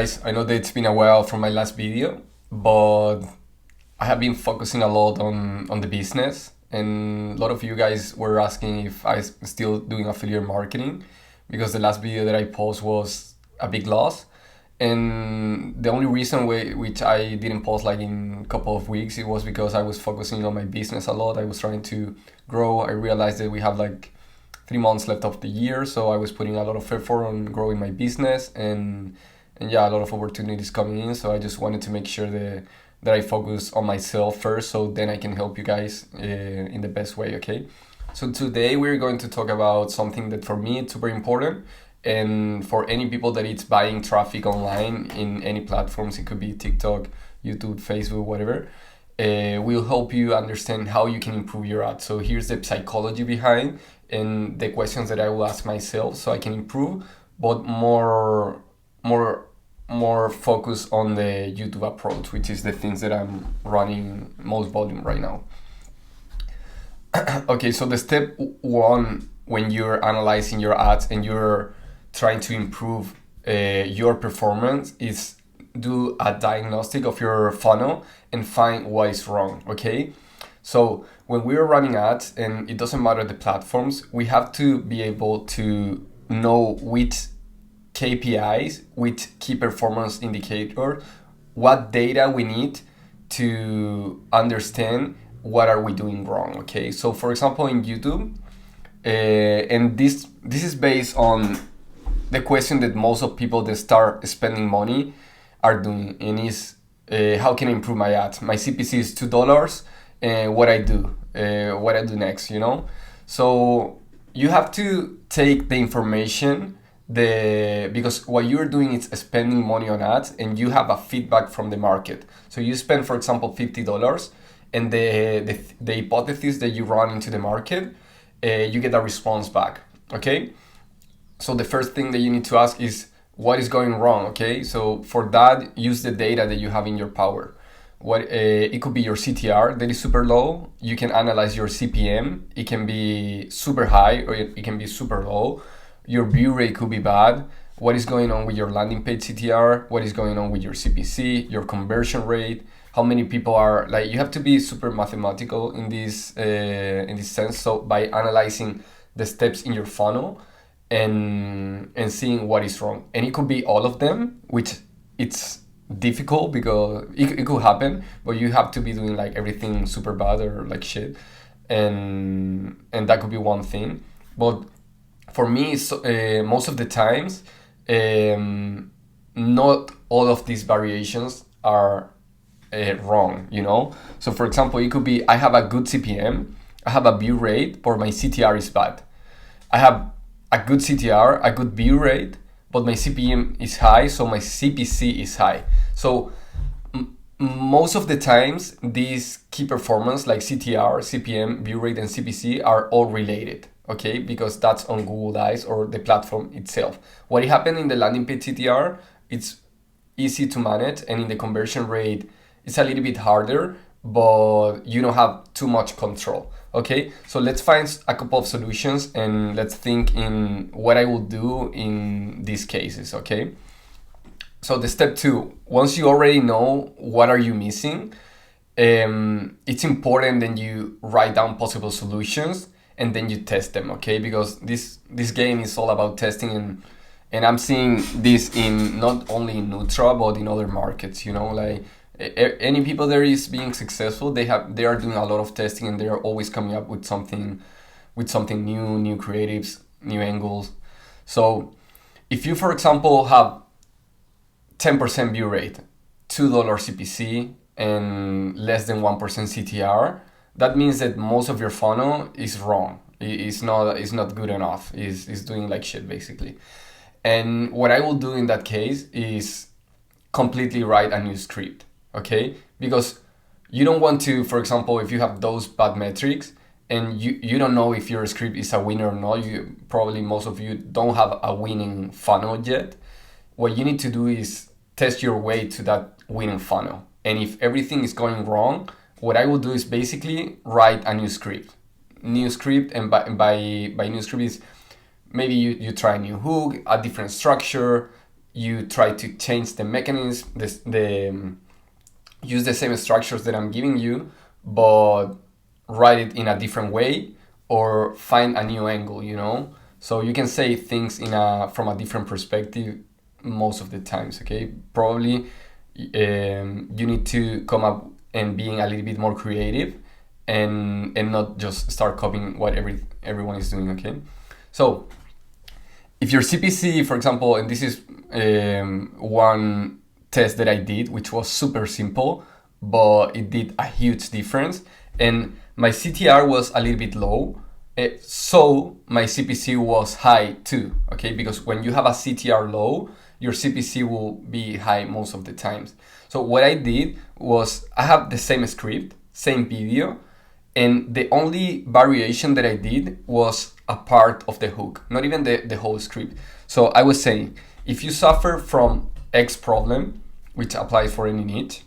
Guys, I know that it's been a while from my last video, but I have been focusing a lot on the business, and a lot of you guys were asking if I'm still doing affiliate marketing because the last video that I post was a big loss. And the only reason which I didn't post like in a couple of weeks, it was because I was focusing on my business a lot. I was trying to grow. I realized that we have like 3 months left of the year, so I was putting a lot of effort on growing my business, and yeah, a lot of opportunities coming in. So I just wanted to make sure that I focus on myself first, so then I can help you guys in the best way. Okay. So today we're going to talk about something that for me it's super important, and for any people that it's buying traffic online in any platforms, it could be TikTok, YouTube, Facebook, whatever. Will help you understand how you can improve your ads. So here's the psychology behind and the questions that I will ask myself so I can improve, but more focus on the YouTube approach, which is the things that I'm running most volume right now. Okay, so the step one when you're analyzing your ads and you're trying to improve your performance is do a diagnostic of your funnel and find what is wrong. Okay, so when we're running ads, and it doesn't matter the platforms, we have to be able to know which KPIs, which key performance indicator, what data we need to understand what are we doing wrong. Okay, so for example in YouTube, and this is based on the question that most of people that start spending money are doing, and is how can I improve my ads? My CPC is $2, and what I do next, you know? So you have to take the information, because what you're doing is spending money on ads, and you have a feedback from the market. So you spend, for example, $50, and the hypothesis that you run into the market, you get a response back. Okay, so the first thing that you need to ask is what is going wrong. Okay, so for that, use the data that you have in your power. What it could be your CTR that is super low. You can analyze your CPM. It can be super high or it can be super low. Your view rate could be bad. What is going on with your landing page CTR? What is going on with your CPC, your conversion rate? How many people are like? You have to be super mathematical in this sense. So by analyzing the steps in your funnel and seeing what is wrong, and it could be all of them, which it's difficult because it could happen, but you have to be doing like everything super bad or like shit, and that could be one thing. But for me, most of the times, not all of these variations are wrong, you know? So for example, it could be I have a good CPM, I have a view rate, but my CTR is bad. I have a good CTR, a good view rate, but my CPM is high, so my CPC is high. So most of the times, these key performance like CTR, CPM, view rate, and CPC are all related. Okay, because that's on Google Eyes or the platform itself. What happened in the landing page CTR, it's easy to manage, and in the conversion rate, it's a little bit harder, but you don't have too much control. Okay, so let's find a couple of solutions and let's think in what I will do in these cases. Okay, so the step two, once you already know what are you missing, it's important that you write down possible solutions and then you test them. Okay, because this game is all about testing, and I'm seeing this in not only in Nutra but in other markets. You know, like any people that is being successful, they are doing a lot of testing, and they are always coming up with something new creatives, new angles. So if you, for example, have 10% view rate, $2 CPC, and less than 1% CTR, that means that most of your funnel is wrong. It's not good enough. It's doing like shit basically. And what I will do in that case is completely write a new script. Okay, because you don't want to, for example, if you have those bad metrics and you don't know if your script is a winner or not, you probably, most of you don't have a winning funnel yet. What you need to do is test your way to that winning funnel, and if everything is going wrong, what I will do is basically write a new script, and by new script is maybe you try a new hook, a different structure, you try to change the mechanism, use the same structures that I'm giving you, but write it in a different way or find a new angle, you know? So you can say things from a different perspective most of the times, okay? Probably you need to come up and being a little bit more creative and not just start copying what everyone is doing, okay? So if your CPC, for example, and this is one test that I did, which was super simple, but it did a huge difference. And my CTR was a little bit low, so my CPC was high too, okay? Because when you have a CTR low, your CPC will be high most of the times. So what I did was I have the same script, same video, and the only variation that I did was a part of the hook, not even the whole script. So I was saying, if you suffer from X problem, which applies for any niche,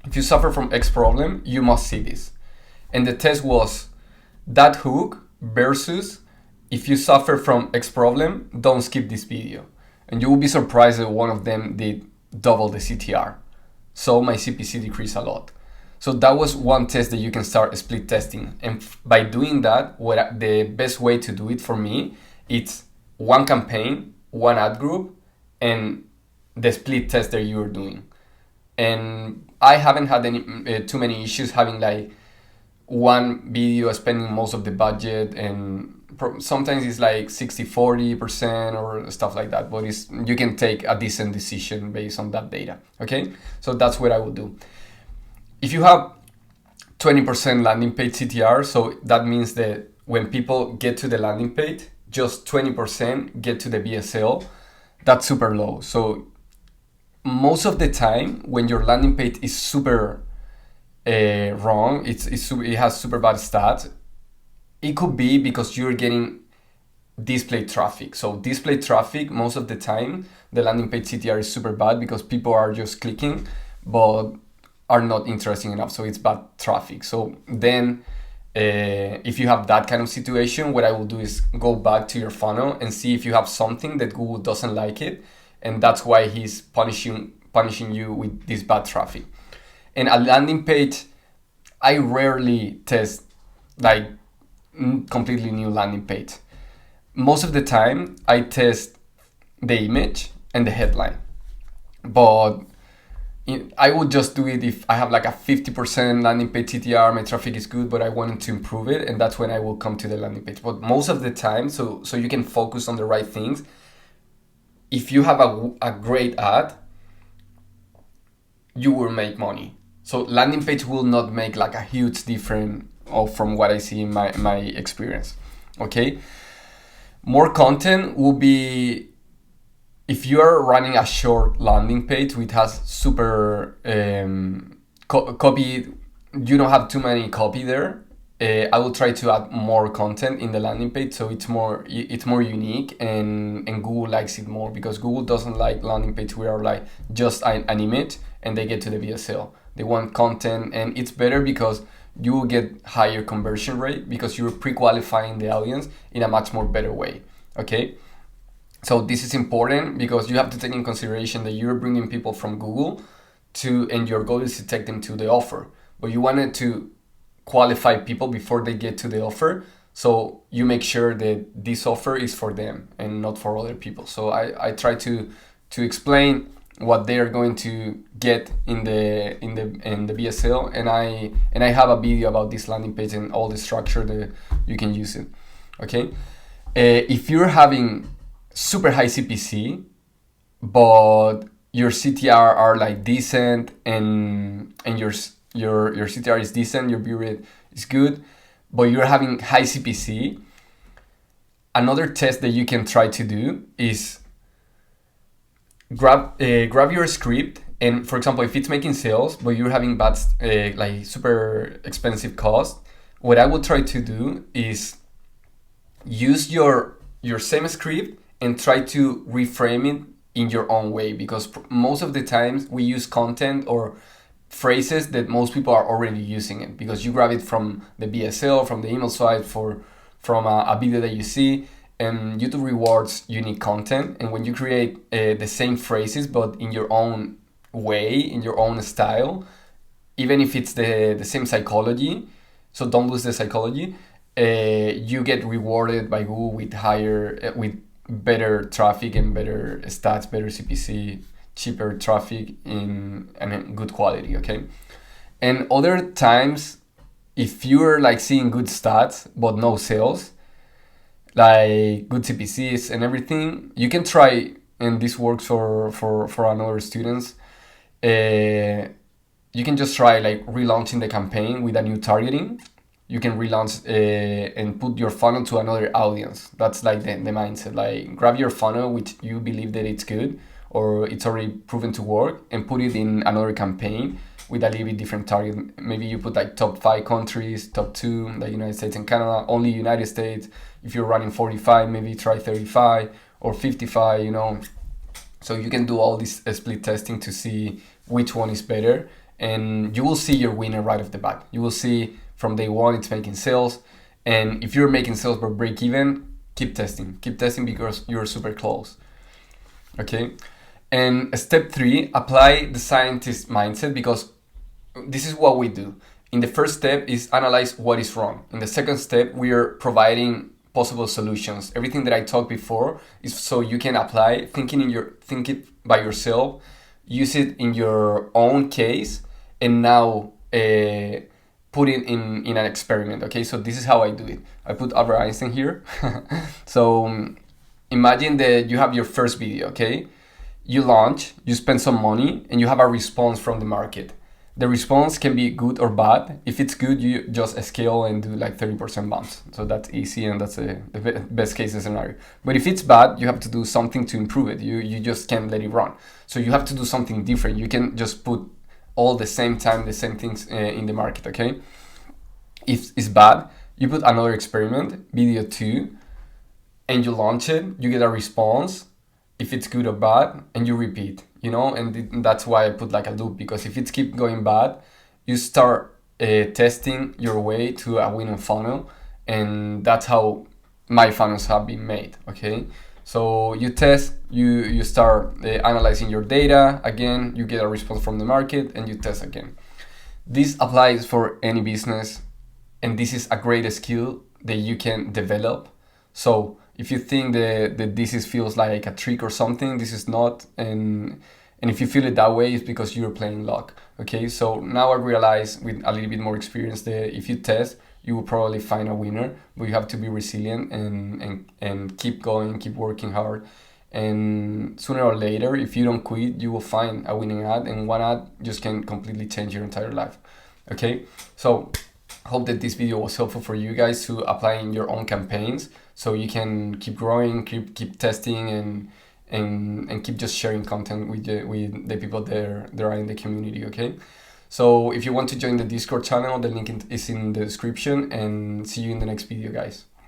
if you suffer from X problem, you must see this. And the test was that hook versus if you suffer from X problem, don't skip this video. And you will be surprised that one of them did double the CTR. So my CPC decreased a lot. So that was one test that you can start split testing. And by doing that, the best way to do it for me, it's one campaign, one ad group, and the split test that you're doing. And I haven't had too many issues having like one video spending most of the budget, and sometimes it's like 60-40% or stuff like that, but you can take a decent decision based on that data, okay? So that's what I would do. If you have 20% landing page CTR, so that means that when people get to the landing page, just 20% get to the BSL, that's super low. So most of the time when your landing page is super wrong, it has super bad stats, it could be because you're getting display traffic. So display traffic, most of the time, the landing page CTR is super bad because people are just clicking, but are not interesting enough. So it's bad traffic. So then if you have that kind of situation, what I will do is go back to your funnel and see if you have something that Google doesn't like it. And that's why he's punishing you with this bad traffic. And a landing page, I rarely test like completely new landing page. Most of the time I test the image and the headline, but I would just do it if I have like a 50% landing page CTR, my traffic is good, but I wanted to improve it, and that's when I will come to the landing page. But most of the time, so you can focus on the right things, if you have a great ad, you will make money. So landing page will not make like a huge difference from what I see in my experience, okay? More content will be, if you are running a short landing page which has super copy, you don't have too many copy there, I will try to add more content in the landing page so it's more unique, and Google likes it more, because Google doesn't like landing page where are like just an image and they get to the VSL. They want content, and it's better because you will get higher conversion rate because you're pre-qualifying the audience in a much more better way, okay? So this is important because you have to take in consideration that you're bringing people from Google and your goal is to take them to the offer, but you wanted to qualify people before they get to the offer, so you make sure that this offer is for them and not for other people. So I try to explain what they are going to get in the BSL, and I have a video about this landing page and all the structure that you can use it, okay? If you're having super high CPC, but your CTR are like decent, and your CTR is decent, your view rate is good, but you're having high CPC, another test that you can try to do is grab your script, and for example, if it's making sales, but you're having bad, like super expensive cost, what I would try to do is use your same script and try to reframe it in your own way, because most of the times we use content or phrases that most people are already using it, because you grab it from the BSL, from the email site, from a video that you see, YouTube rewards unique content, and when you create the same phrases but in your own way, in your own style, even if it's the same psychology, so don't lose the psychology, you get rewarded by Google with with better traffic and better stats, better CPC, cheaper traffic and good quality, okay? And other times, if you're like seeing good stats but no sales, like good CPCs and everything, you can try, and this works for another students. You can just try like relaunching the campaign with a new targeting. You can relaunch and put your funnel to another audience. That's like the mindset. Like grab your funnel, which you believe that it's good or it's already proven to work, and put it in another campaign with a little bit different target. Maybe you put like top 5 countries, top 2, like United States and Canada, only United States. If you're running 45, maybe try 35 or 55, you know. So you can do all this split testing to see which one is better, and you will see your winner right off the bat. You will see from day one it's making sales, and if you're making sales but break even, keep testing because you're super close. Okay. And step 3, apply the scientist mindset, because this is what we do. In the first step is analyze what is wrong. In the second step, we are providing possible solutions. Everything that I talked before is so you can apply, think it by yourself, use it in your own case, and now put it in an experiment. Okay, so this is how I do it. I put Albert Einstein here. So imagine that you have your first video, okay? You launch, you spend some money, and you have a response from the market. The response can be good or bad. If it's good, you just scale and do like 30% bumps. So that's easy, and that's the best case scenario. But if it's bad, you have to do something to improve it. You just can't let it run. So you have to do something different. You can just put all the same time, the same things in the market, okay? If it's bad, you put another experiment, video 2, and you launch it, you get a response, if it's good or bad, and you repeat, you know. And that's why I put like a loop, because if it's keep going bad, you start testing your way to a winning funnel, and that's how my funnels have been made, okay? So you test, you start analyzing your data, again, you get a response from the market, and you test again. This applies for any business, and this is a great skill that you can develop. So if you think that this feels like a trick or something, this is not. And if you feel it that way, it's because you're playing luck. Okay, so now I realize with a little bit more experience that if you test, you will probably find a winner, but you have to be resilient and keep going, keep working hard. And sooner or later, if you don't quit, you will find a winning ad, and one ad just can completely change your entire life. Okay, so hope that this video was helpful for you guys to apply in your own campaigns, so you can keep growing, keep testing, and keep just sharing content with the people that are in the community. Okay, so if you want to join the Discord channel, the link is in the description, and see you in the next video, guys.